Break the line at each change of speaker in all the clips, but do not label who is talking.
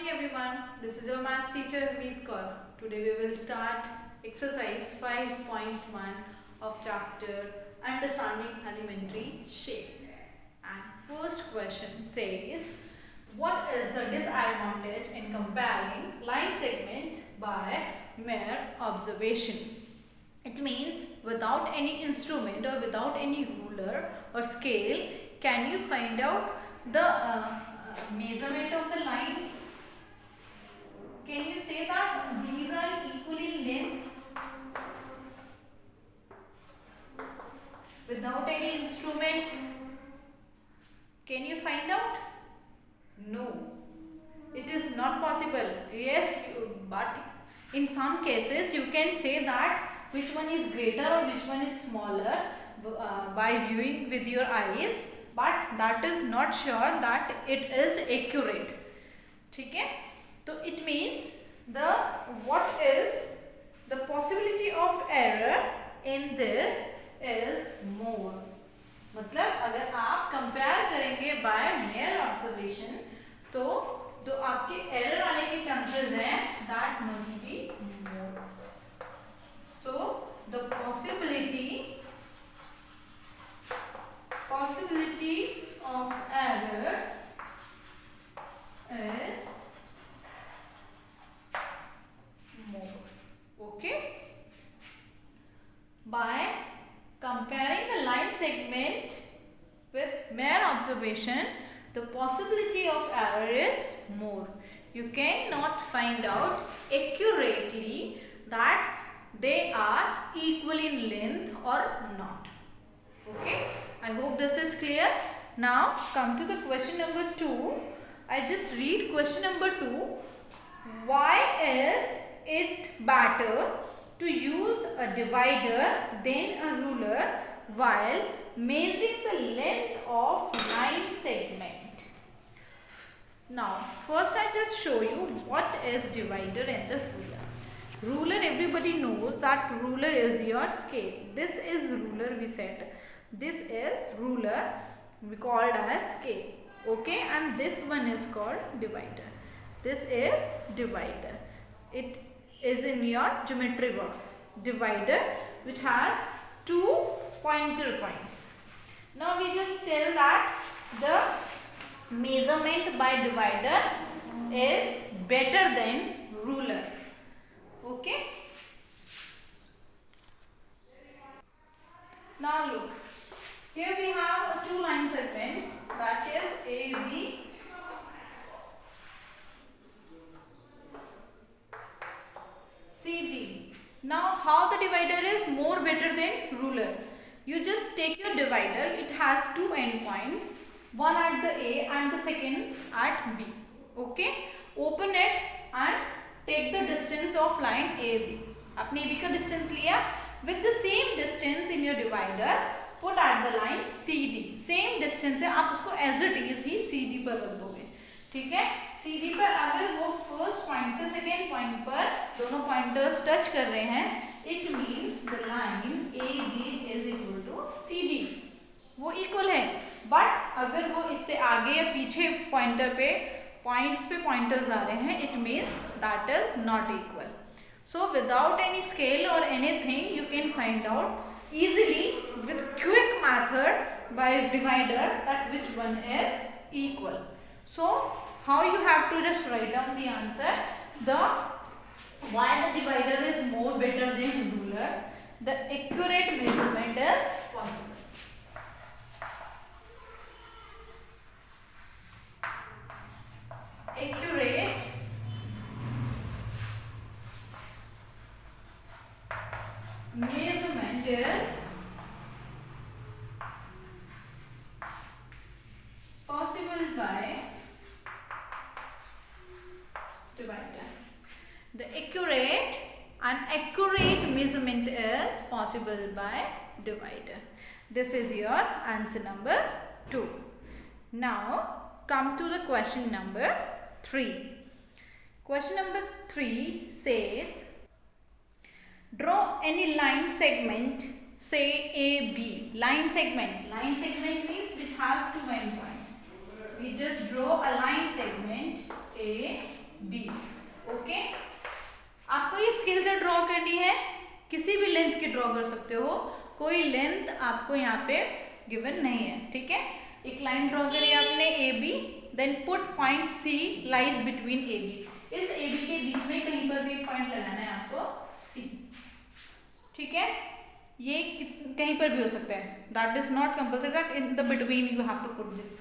morning everyone. This is your maths teacher Meet Kaur. Today we will start exercise 5.1 of chapter Understanding Elementary Shape. And first question says, what is the disadvantage in comparing line segment by mere observation? It means without any instrument or without any ruler or scale, can you find out the measurement of the lines? Can you say that these are equal in length without any instrument? Can you find out? No, it is not possible. Yes, but in some cases you can say that which one is greater or which one is smaller by viewing with your eyes, but that is not sure that it is accurate. ठीक है, तो it means what is the possibility of error in this is more. मतलब अगर आप compare करेंगे bye mayor observation तो आपके error आने के चांसेस हैं that must be more. So the possibility of error is more. Okay, by comparing the line segment with mere observation, the possibility of error is more. You cannot find out accurately that they are equal in length or not. Okay, I hope this is clear. Now come to the question number 2. I just read question number 2. Why is it better to use a divider than a ruler while measuring the length of line segment? Now first I just show you what is divider and the ruler. Ruler, everybody knows that ruler is your scale. This is ruler, we said. This is ruler, we called as scale. Okay, and this one is called divider. This is divider. It is in your geometry box. Divider which has 2 pointer points. Now we just tell that the measurement by divider is better than ruler. Okay. Now look, here we have 2 line segments, that is AB CD. Now how the divider is more better than ruler? You just take your divider, it has 2 endpoints, one at the A and the second at B. Okay, open it and take the distance of line AB. आपने AB का distance लिया, with the same distance in your divider put at the line CD. Same distance है, आप उसको as it is he CD पर रख दोगे. ठीक है, CD पर अगर वो first point से second point पर दोनों pointers touch कर रहे हैं, it means the line AB is equal to CD. वो equal है, but अगर वो इससे आगे या पीछे pointer पे points पे pointers आ रहे हैं, it means that is not equal. So without any scale or anything, you can find out easily with quick method by divider that which one is equal. So how you have to just write down the answer. Why the divider is more better than ruler? The accurate measurement is possible. Accurate measurement is possible by divider. The accurate measurement is possible by divider. This is your answer number 2. Now come to the question number 3. Question number 3 says, draw any line segment, say AB. Line segment means which has 2 endpoints. We just draw a line segment A, कर सकते हो, कोई length आपको यहाँ पे given नहीं है, ठीक है। एक लाइन ड्रॉ करी आपने A B, then put point C lies between A B. इस ए बी के बीच में कहीं पर भी एक पॉइंट लगाना है आपको सी, ठीक है। ये कहीं पर भी हो सकता है, that is not compulsory that in the between you have to put this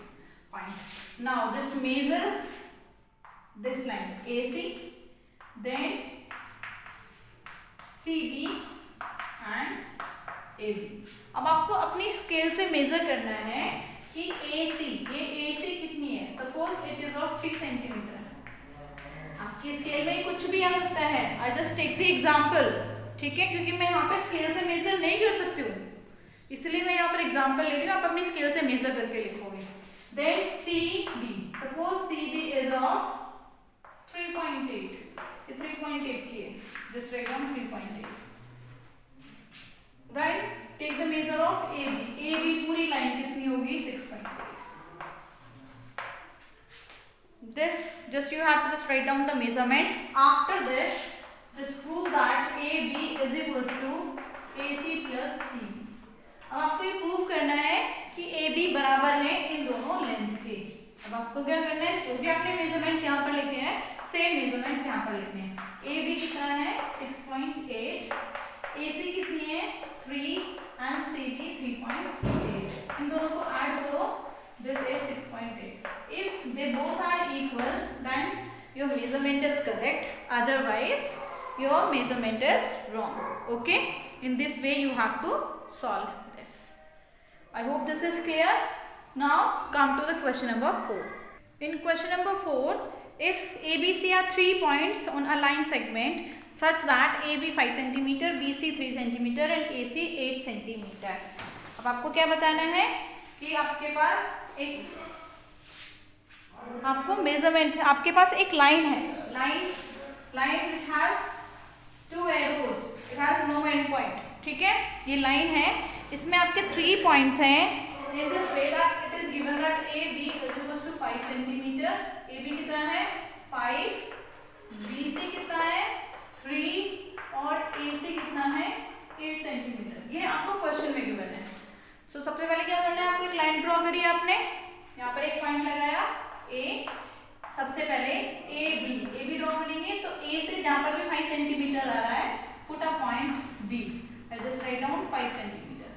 point. Now just measure this line A C, then C B and A B. अब आपको अपनी स्केल से मेजर करना है कि ए सी, ये ए सी कितनी है। Suppose it is of 3 centimetre. आपकी स्केल में कुछ भी आ सकता है, I just take the example, ठीक है, क्योंकि मैं यहाँ पे स्केल से मेजर नहीं कर सकती हूँ, इसलिए मैं यहाँ पर एग्जाम्पल ले रही हूँ। आप अपनी स्केल से मेजर करके लिखोगे। Then C B, suppose C B is of 3.8, 3.8 की है, just write down 3.8, right. Take the measure of A B, A B पूरी लाइन कितनी होगी 6.8। This just you have to just write down the measurement. After this, just prove that AB is equals to AC plus CB. अब आपको ये prove करना है कि AB बराबर है इन दोनों लेंथ के। अब आपको क्या करना है, जो भी आपने मेजरमेंट्स यहाँ पर लिखे हैं, सेम मेजरमेंट्स यहाँ पर लिखने हैं। AB कितना है 6.8, AC कितनी है 3 एंड CB 3.8। इन दोनों को ऐड करो, this is 6.8. If they both are equal, then your measurement is correct. Otherwise, your measurement is wrong. Okay? In this way, you have to solve this. I hope this is clear. Now, come to the question number 4. In question number 4, if ABC are 3 points on a line segment such that AB 5 cm, BC 3 cm and AC 8 cm. अब आपको क्या बताना है कि आपके पास एक आपको measurement, आपके पास एक लाइन है, line which has 2 arrows, it has no end point, ठीक है। ये लाइन है, इसमें आपके 3 पॉइंट्स हैं। In this way that it is given that A B equals to 5 centimetre, A B कितना है 5, बी सी कितना है 3 और ए सी कितना है 8 सेंटीमीटर। ये आपको क्वेश्चन में गिवन है। सो सबसे पहले क्या करना है, आपको एक लाइन ड्रॉ करी आपने, यहाँ पर एक पॉइंट लगाया ए, सबसे पहले ए बी ड्रॉ करेंगे तो ए से जहाँ पर भी 5 सेंटीमीटर आ रहा है, put a point B, I just write down 5 centimetre,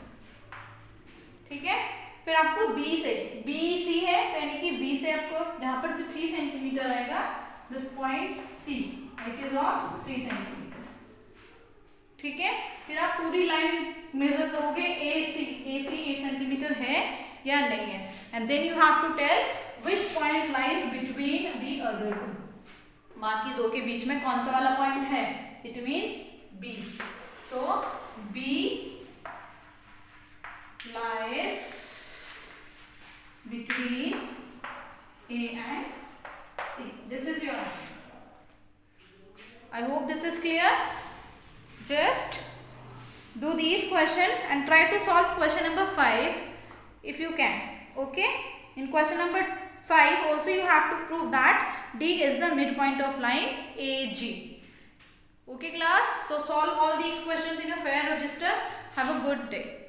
ठीक है। फिर आपको बी से, बी सी है तो यानी कि बी से आपको जहाँ पर भी 3 सेंटीमीटर आएगा, this point see it is of 3 centimetre, ठीक है। फिर आप पूरी लाइन मेजर करोगे ए सी 8 सेंटीमीटर है या नहीं है, and then you have to tell which point lies between the other two. बाकी दो के बीच में कौन सा वाला पॉइंट है, it means B. So B lies between A and C. This is your answer. I hope this is clear. Just do these questions and try to solve question number 5 if you can. Okay? In question number 5 also you have to prove that D is the midpoint of line AG. Okay class, so solve all these questions in your fair register. Have a good day.